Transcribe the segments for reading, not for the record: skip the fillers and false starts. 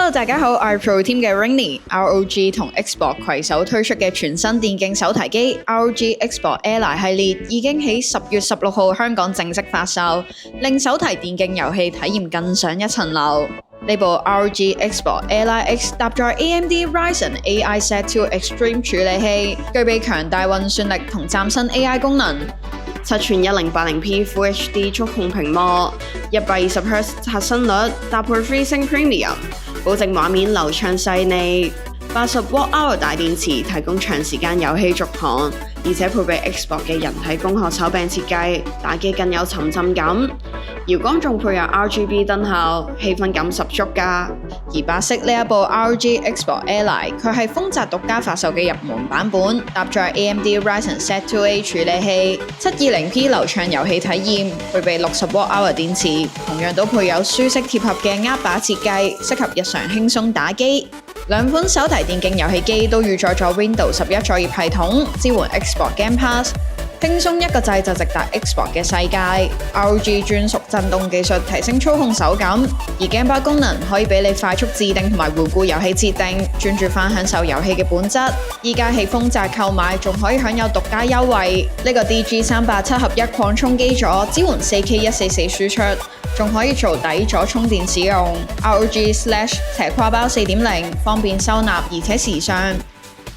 Hello， 大家好，我係 Pro Team 嘅 Rainy。ROG 同 Xbox 攜手推出嘅全新電競手提機 ROG Xbox Ally 系列已經喺10月16號香港正式發售，令手提電競遊戲體驗更上一層樓。呢部 ROG Xbox Ally X 搭載 AMD Ryzen AI Z2 Extreme 處理器，具備強大運算力同嶄新 AI 功能。7寸 1080p Full HD 觸控屏幕，120Hz 刷新率，搭配 FreeSync Premium， 保證畫面流暢細膩。80Wh 大電池提供長時間遊戲續航，而且配備 Xbox 嘅人體工學手柄設計，打機更有沉浸感。搖桿仲配有 RGB 燈效，氣氛感十足㗎。而白色呢一部 ROG Xbox Ally， 佢係豐澤獨家發售嘅入門版本，搭載 AMD Ryzen Z2A 處理器，720p 流暢遊戲體驗，配備60Wh電池，同樣都配有舒適貼合嘅握把設計，適合日常輕鬆打機。兩款手提電競遊戲機都預載咗 Windows 11作業系統，支援 Xbox Game Pass， 輕鬆一個掣就直達 Xbox 嘅世界。ROG 專屬震動技術提升操控手感，而 Game Bar 功能可以俾你快速自定同埋回顧遊戲設定，專注翻享受遊戲嘅本質。依家喺豐澤購買仲可以享有獨家優惠，呢個 DG387合一擴充基座支援 4K 144輸出。仲可以做底座充電使用 ，ROG/ 斜挎包 4.0 方便收納而且時尚。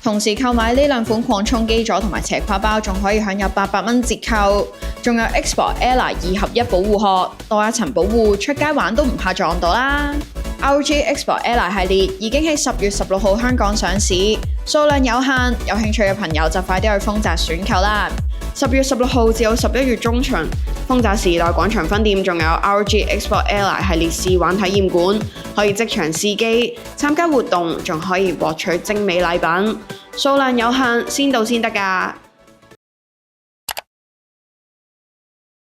同時購買呢兩款擴充基座同埋斜挎包，仲可以享有800蚊折扣。仲有 Xbox Ally 2合1保護殼，多一層保護，出街玩都唔怕撞到啦。ROG Xbox Ally 系列已經喺10月16號香港上市，數量有限，有興趣嘅朋友就快啲去豐澤選購啦。10月16號至到11月中旬，豐澤時代廣場分店仲有 ROG Xbox Ally 系列試玩體驗館，可以即場試機，參加活動仲可以獲取精美禮品，數量有限，先到先得㗎。